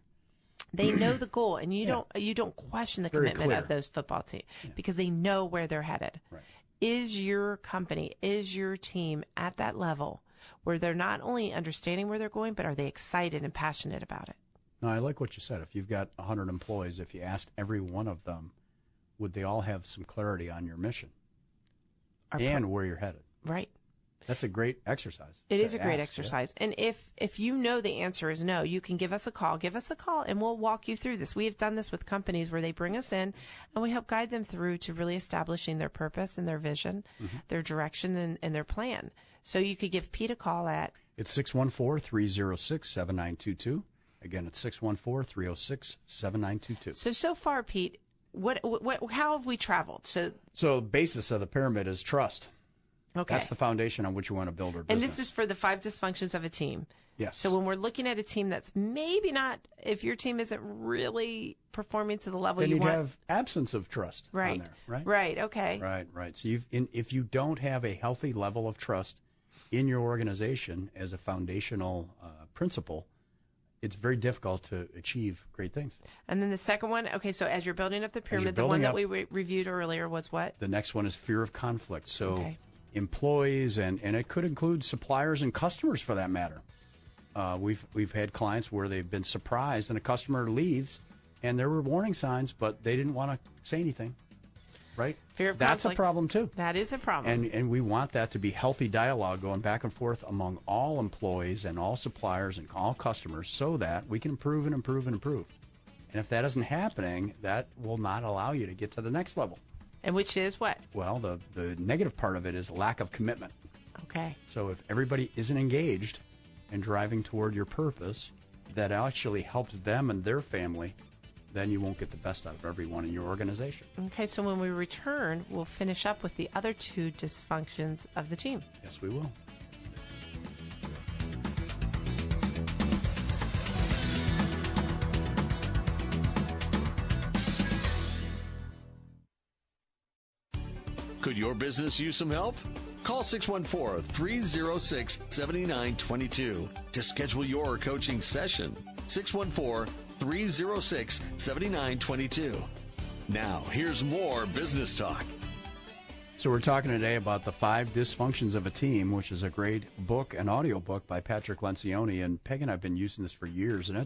Speaker 3: They know the goal, and you don't question the
Speaker 2: Very
Speaker 3: commitment
Speaker 2: clear.
Speaker 3: of those football teams because they know where they're headed.
Speaker 2: Right.
Speaker 3: Is your company, is your team at that level where they're not only understanding where they're going, but are they excited and passionate about it?
Speaker 2: No, I like what you said. If you've got 100 employees, if you asked every one of them, would they all have some clarity on your mission and where you're headed?
Speaker 3: Right.
Speaker 2: That's a great exercise.
Speaker 3: It is a great exercise. Yeah. And if you know the answer is no, you can give us a call. Give us a call, and we'll walk you through this. We have done this with companies where they bring us in, and we help guide them through to really establishing their purpose and their vision, their direction, and their plan. So you could give Pete a call at...
Speaker 2: It's 614-306-7922. Again, it's 614-306-7922.
Speaker 3: So far, Pete, how have we traveled? So
Speaker 2: the basis of the pyramid is trust.
Speaker 3: Okay.
Speaker 2: That's the foundation on which you want to build our business.
Speaker 3: And this is for the 5 dysfunctions of a team.
Speaker 2: Yes.
Speaker 3: So when we're looking at a team that's maybe not, if your team isn't really performing to the level
Speaker 2: then
Speaker 3: you want.
Speaker 2: Then you'd have absence of trust on there, right?
Speaker 3: Right, okay.
Speaker 2: Right. So if you don't have a healthy level of trust in your organization as a foundational principle, it's very difficult to achieve great things.
Speaker 3: And then the second one, okay, so as you're building up the pyramid, the one that we reviewed earlier was what?
Speaker 2: The next one is fear of conflict. So employees, and it could include suppliers and customers for that matter. We've had clients where they've been surprised and a customer leaves and there were warning signs, but they didn't want to say anything. Right?
Speaker 3: Fear of
Speaker 2: That's
Speaker 3: conflict.
Speaker 2: a problem too.
Speaker 3: That is a problem.
Speaker 2: And we want that to be healthy dialogue going back and forth among all employees and all suppliers and all customers so that we can improve and improve and improve. And if that isn't happening, that will not allow you to get to the next level.
Speaker 3: And which is what?
Speaker 2: Well, the negative part of it is lack of commitment.
Speaker 3: Okay.
Speaker 2: So if everybody isn't engaged and driving toward your purpose, that actually helps them and their family then you won't get the best out of everyone in your organization.
Speaker 3: Okay, so when we return, we'll finish up with the other two dysfunctions of the team.
Speaker 2: Yes, we will.
Speaker 1: Could your business use some help? Call 614-306-7922 to schedule your coaching session. 614-306-7922. Now, here's more business talk.
Speaker 2: So we're talking today about the 5 Dysfunctions of a Team, which is a great book, an audio book by Patrick Lencioni. And Peg and I have been using this for years, and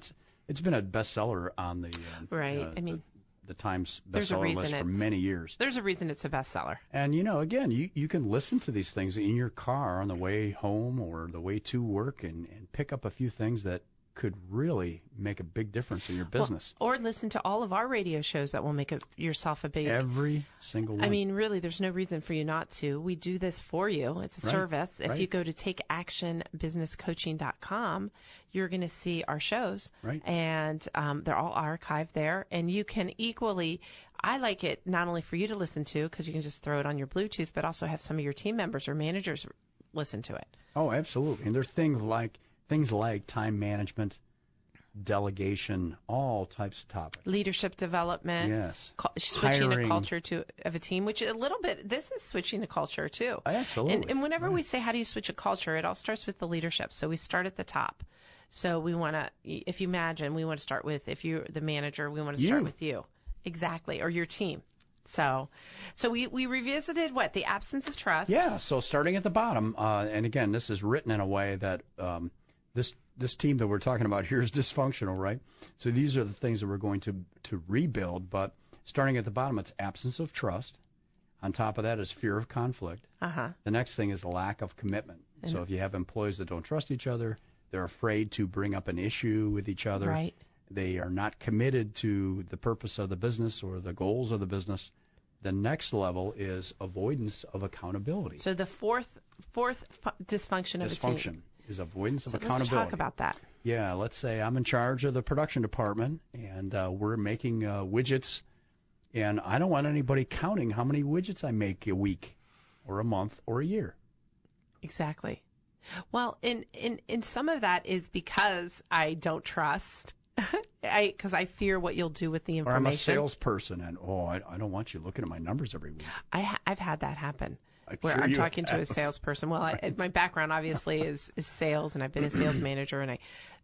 Speaker 2: it's been a bestseller on the the Times bestseller list for many years.
Speaker 3: There's a reason it's a bestseller.
Speaker 2: And, again, you can listen to these things in your car on the way home or the way to work and pick up a few things that could really make a big difference in your business.
Speaker 3: Or listen to all of our radio shows that will make yourself a big...
Speaker 2: Every single one.
Speaker 3: I mean, really, there's no reason for you not to. We do this for you. It's a service. If you go to takeactionbusinesscoaching.com, you're going to see our shows.
Speaker 2: Right.
Speaker 3: And they're all archived there. And you can equally... I like it not only for you to listen to, because you can just throw it on your Bluetooth, but also have some of your team members or managers listen to it.
Speaker 2: Oh, absolutely. And there's things like time management, delegation, all types of topics.
Speaker 3: Leadership development.
Speaker 2: Yes.
Speaker 3: Switching a culture of a team, which a little bit, this is switching a culture too.
Speaker 2: Absolutely.
Speaker 3: And whenever we say, how do you switch a culture, it all starts with the leadership. So we start at the top. So we want to, if you imagine, we want to start with, if you're the manager, we want to start with you. Exactly. Or your team. So we revisited the absence of trust.
Speaker 2: Yeah. So starting at the bottom, and again, this is written in a way that this team that we're talking about here is dysfunctional, right? So these are the things that we're going to rebuild. But starting at the bottom, it's absence of trust. On top of that is fear of conflict. The next thing is lack of commitment. So if you have employees that don't trust each other, they're afraid to bring up an issue with each other.
Speaker 3: Right.
Speaker 2: They are not committed to the purpose of the business or the goals of the business. The next level is avoidance of accountability.
Speaker 3: So the fourth dysfunction of a team
Speaker 2: is avoidance of accountability.
Speaker 3: Let's talk about that.
Speaker 2: Yeah, let's say I'm in charge of the production department, and we're making widgets, and I don't want anybody counting how many widgets I make a week or a month or a year.
Speaker 3: Exactly. Well, in some of that is because I don't trust. Because I fear what you'll do with the information.
Speaker 2: Or I'm a salesperson, and I don't want you looking at my numbers every week.
Speaker 3: I've had that happen. Where I'm talking to a salesperson. Well, my background obviously is sales, and I've been a sales manager,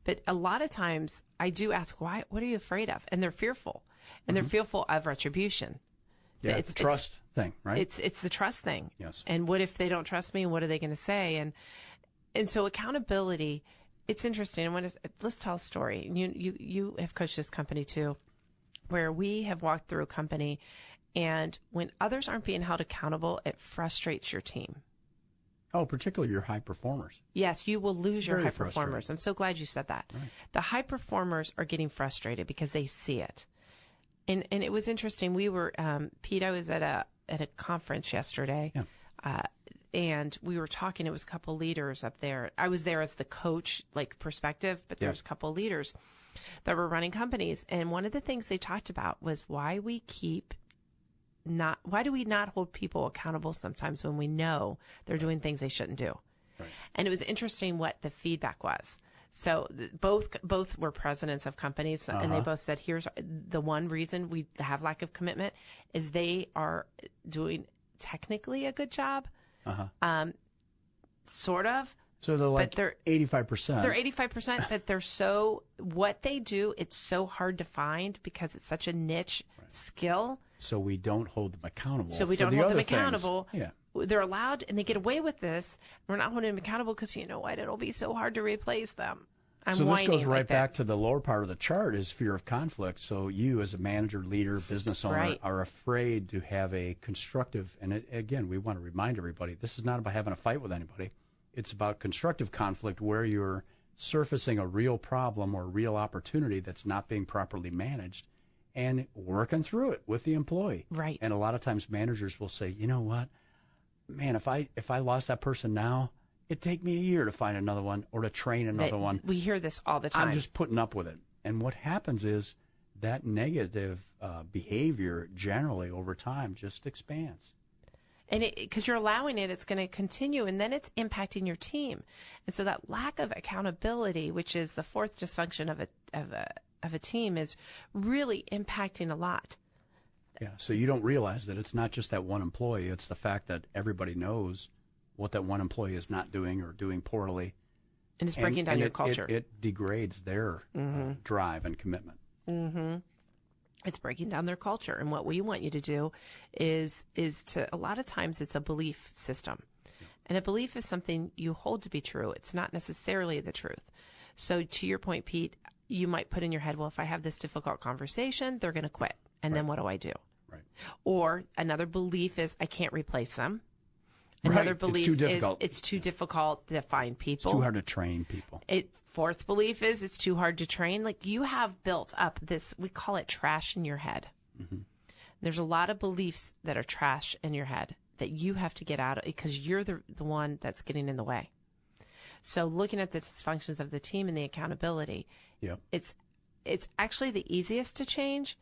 Speaker 3: but a lot of times I do ask, why? What are you afraid of? And they're fearful, and they're fearful of retribution.
Speaker 2: Yeah, it's the trust thing, right?
Speaker 3: It's the trust thing.
Speaker 2: Yes.
Speaker 3: And what if they don't trust me? And what are they going to say? And so accountability. It's interesting. And let's tell a story. You have coached this company too, where we have walked through a company, and when others aren't being held accountable, it frustrates your team.
Speaker 2: Oh, particularly your high performers.
Speaker 3: Yes, you will lose your high performers. I'm so glad you said that. Right. The high performers are getting frustrated because they see it. And it was interesting. We were Pete. I was at a conference yesterday. Yeah. And we were talking, it was a couple leaders up there. I was there as the coach, perspective, but there was a couple leaders that were running companies. And one of the things they talked about was why do we not hold people accountable sometimes when we know they're doing things they shouldn't do? Right. And it was interesting what the feedback was. So both were presidents of companies, and they both said, here's the one reason we have lack of commitment is they are doing technically a good job. Sort of.
Speaker 2: So they're 85%.
Speaker 3: They're 85%, but what they do, it's so hard to find because it's such a niche skill.
Speaker 2: So we don't hold them accountable.
Speaker 3: Yeah. They're allowed, and they get away with this. We're not holding them accountable because you know what? It'll be so hard to replace them.
Speaker 2: So this goes right back to the lower part of the chart is fear of conflict. So you as a manager, leader, business owner are afraid to have a constructive, and again, we want to remind everybody, this is not about having a fight with anybody. It's about constructive conflict where you're surfacing a real problem or a real opportunity that's not being properly managed and working through it with the employee.
Speaker 3: Right.
Speaker 2: And a lot of times managers will say, you know what, man, if I lost that person now, it'd take me a year to find another one or to train another one.
Speaker 3: We hear this all the time.
Speaker 2: I'm just putting up with it. And what happens is that negative behavior generally over time just expands.
Speaker 3: And because you're allowing it, it's going to continue, and then it's impacting your team. And so that lack of accountability, which is the fourth dysfunction of a team, is really impacting a lot.
Speaker 2: Yeah, so you don't realize that it's not just that one employee. It's the fact that everybody knows what that one employee is not doing or doing poorly.
Speaker 3: And it's breaking down your culture.
Speaker 2: It degrades their drive and commitment.
Speaker 3: Mm-hmm. It's breaking down their culture. And what we want you to do is to, a lot of times it's a belief system. And a belief is something you hold to be true. It's not necessarily the truth. So to your point, Pete, you might put in your head, well, if I have this difficult conversation, they're going to quit. And then what do I do?
Speaker 2: Right.
Speaker 3: Or another belief is I can't replace them. Another belief is it's too difficult to find people.
Speaker 2: It's too hard to train people.
Speaker 3: Fourth belief is it's too hard to train. Like, you have built up this, we call it trash in your head. Mm-hmm. There's a lot of beliefs that are trash in your head that you have to get out of because you're the one that's getting in the way. So looking at the dysfunctions of the team and the accountability, it's actually the easiest to change,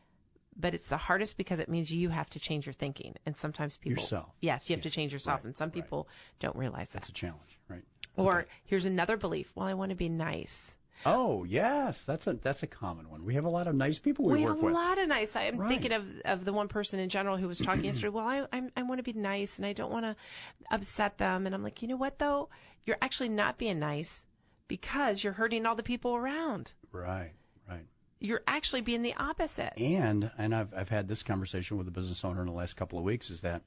Speaker 3: but it's the hardest because it means you have to change your thinking. And sometimes people...
Speaker 2: Yourself.
Speaker 3: Yes, you have to change yourself. And some people don't realize that.
Speaker 2: That's a challenge, right?
Speaker 3: Or here's another belief. Well, I want to be nice.
Speaker 2: Oh, yes. That's a common one. We have a lot of nice people we work with.
Speaker 3: We have a lot of nice. I'm thinking of the one person in general who was talking yesterday. Well, I want to be nice and I don't want to upset them. And I'm like, you know what, though? You're actually not being nice because you're hurting all the people around.
Speaker 2: Right.
Speaker 3: You're actually being the opposite.
Speaker 2: And I've had this conversation with a business owner in the last couple of weeks, is that,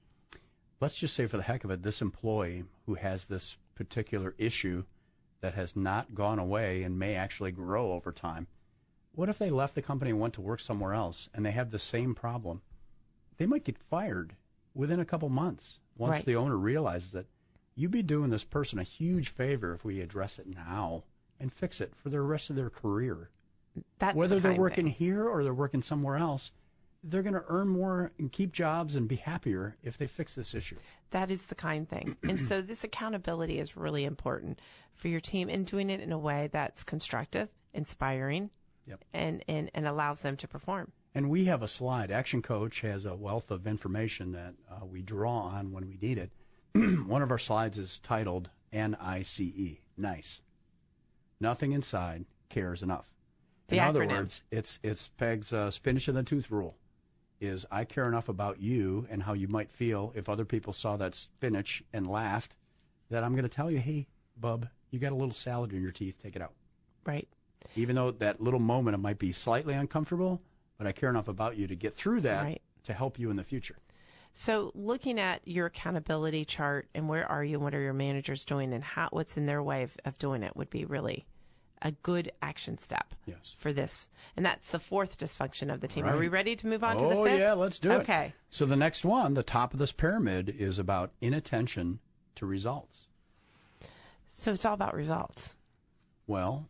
Speaker 2: let's just say for the heck of it, this employee who has this particular issue that has not gone away and may actually grow over time, what if they left the company and went to work somewhere else and they have the same problem? They might get fired within a couple months once the owner realizes that you'd be doing this person a huge favor if we address it now and fix it for the rest of their career. Whether they're working here or they're working somewhere else, they're going to earn more and keep jobs and be happier if they fix this issue. That
Speaker 3: is the kind thing. And so this accountability is really important for your team, and doing it in a way that's constructive, inspiring, and allows them to perform.
Speaker 2: And we have a slide. Action Coach has a wealth of information that we draw on when we need it. One of our slides is titled NICE, nice. Nothing inside cares enough. In other words, it's Peg's spinach in the tooth rule. Is I care enough about you and how you might feel if other people saw that spinach and laughed, that I'm going to tell you, hey, bub, you got a little salad in your teeth, take it out.
Speaker 3: Right.
Speaker 2: Even though that little moment it might be slightly uncomfortable, but I care enough about you to get through that to help you in the future.
Speaker 3: So looking at your accountability chart and where are you and what are your managers doing and what's in their way of doing it would be really a good action step for this. And that's the fourth dysfunction of the team. Are we ready to move on to the fifth?
Speaker 2: Oh, yeah, let's do it.
Speaker 3: Okay.
Speaker 2: So the next one, the top of this pyramid, is about inattention to results.
Speaker 3: So it's all about results.
Speaker 2: Well,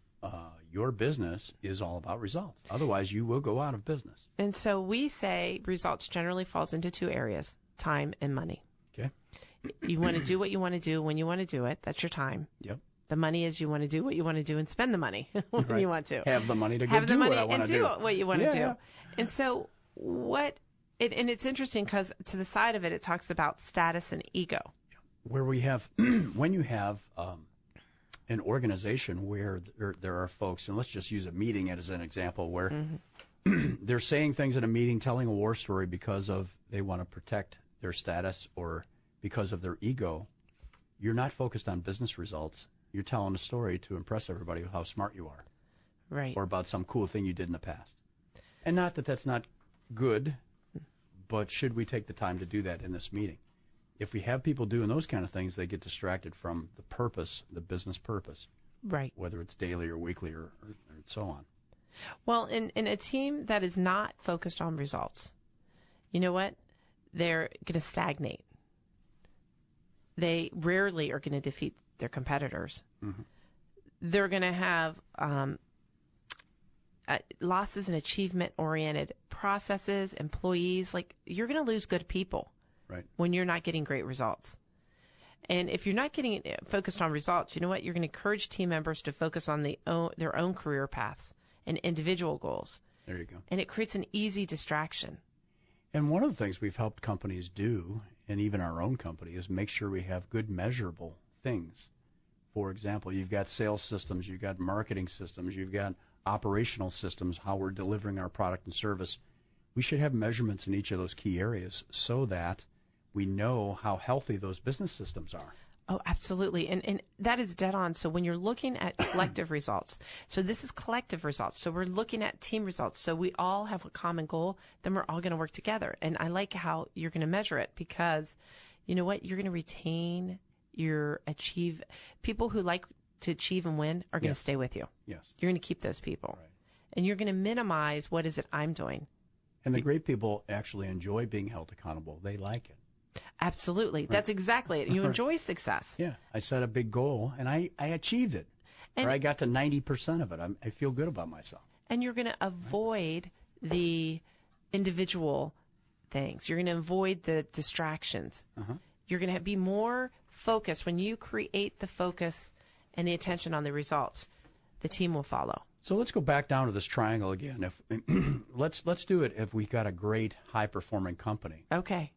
Speaker 2: your business is all about results. Otherwise, you will go out of business.
Speaker 3: And so we say results generally falls into two areas, time and money.
Speaker 2: Okay.
Speaker 3: You want to do what you want to do when you want to do it. That's your time.
Speaker 2: Yep.
Speaker 3: The money is you want to do what you want to do and spend the money when you want to.
Speaker 2: Have the money to go do what I want to do.
Speaker 3: What you want to do. And so and it's interesting because to the side of it, it talks about status and ego.
Speaker 2: Where we have, when you have an organization where there are folks, and let's just use a meeting as an example, where they're saying things in a meeting, telling a war story because of they want to protect their status or because of their ego, you're not focused on business results. You're telling a story to impress everybody with how smart you are.
Speaker 3: Right.
Speaker 2: Or about some cool thing you did in the past. And not that that's not good, but should we take the time to do that in this meeting? If we have people doing those kind of things, they get distracted from the purpose, the business purpose.
Speaker 3: Right.
Speaker 2: Whether it's daily or weekly or so on.
Speaker 3: Well, in a team that is not focused on results, you know what? They're going to stagnate. They rarely are going to defeat their competitors. Mm-hmm. They're going to have losses in achievement-oriented processes, employees. Like, you're going to lose good people when you're not getting great results. And if you're not getting focused on results, you know what? You're going to encourage team members to focus on their own career paths and individual goals.
Speaker 2: There you go.
Speaker 3: And it creates an easy distraction.
Speaker 2: And one of the things we've helped companies do, and even our own company, is make sure we have good measurable things. For example, you've got sales systems, you've got marketing systems, you've got operational systems, how we're delivering our product and service. We should have measurements in each of those key areas so that we know how healthy those business systems are.
Speaker 3: Oh, absolutely. And that is dead on. So when you're looking at collective results, so this is collective results. So we're looking at team results. So we all have a common goal, then we're all going to work together. And I like how you're going to measure it because you know what? You're going to retain people who like to achieve and win are going to stay with you.
Speaker 2: Yes.
Speaker 3: You're going to keep those people.
Speaker 2: Right.
Speaker 3: And you're going to minimize what is it I'm doing.
Speaker 2: And the great people actually enjoy being held accountable. They like it.
Speaker 3: Absolutely. Right. That's exactly it. You enjoy success.
Speaker 2: Yeah. I set a big goal, and I achieved it. Or I got to 90% of it. I feel good about myself.
Speaker 3: And you're going to avoid the individual things. You're going to avoid the distractions. You're going to be more focused. When you create the focus and the attention on the results, the team will follow.
Speaker 2: So let's go back down to this triangle again. If let's do it if we've got a great, high-performing company.
Speaker 3: Okay.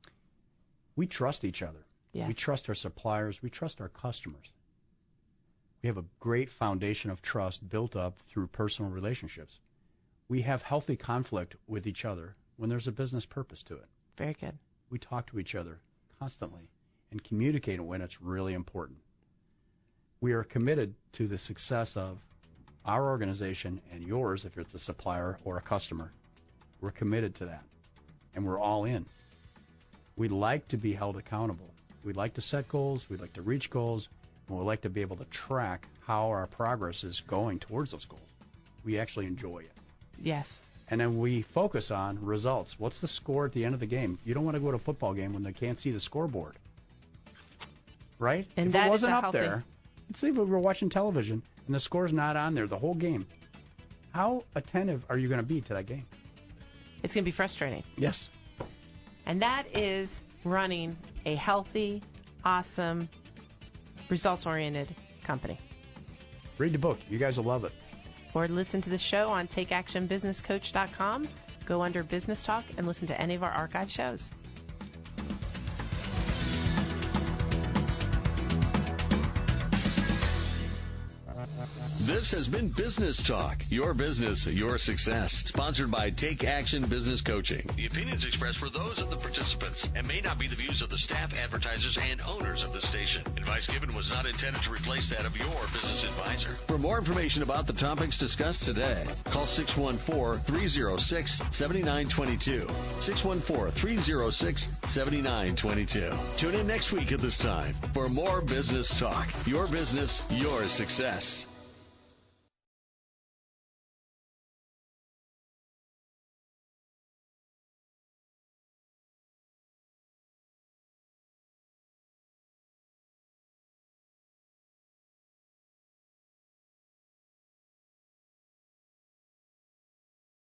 Speaker 2: We trust each other.
Speaker 3: Yes.
Speaker 2: We trust our suppliers. We trust our customers. We have a great foundation of trust built up through personal relationships. We have healthy conflict with each other when there's a business purpose to it.
Speaker 3: Very good.
Speaker 2: We talk to each other constantly and communicate when it's really important. We are committed to the success of our organization and yours, if it's a supplier or a customer. We're committed to that, and we're all in. We like to be held accountable. We like to set goals. We like to reach goals. And we like to be able to track how our progress is going towards those goals. We actually enjoy it.
Speaker 3: Yes.
Speaker 2: And then we focus on results. What's the score at the end of the game? You don't want to go to a football game when they can't see the scoreboard. Right?
Speaker 3: And
Speaker 2: if
Speaker 3: that
Speaker 2: it wasn't
Speaker 3: is a
Speaker 2: up
Speaker 3: healthy...
Speaker 2: there, let's say we were watching television and the score's not on there the whole game. How attentive are you going to be to that game?
Speaker 3: It's going to be frustrating.
Speaker 2: Yes.
Speaker 3: And that is running a healthy, awesome, results-oriented company.
Speaker 2: Read the book. You guys will love it.
Speaker 3: Or listen to the show on takeactionbusinesscoach.com. Go under Business Talk and listen to any of our archive shows.
Speaker 1: This has been Business Talk, your business, your success. Sponsored by Take Action Business Coaching. The opinions expressed were those of the participants and may not be the views of the staff, advertisers, and owners of the station. Advice given was not intended to replace that of your business advisor. For more information about the topics discussed today, call 614-306-7922. 614-306-7922. Tune in next week at this time for more Business Talk, your business, your success.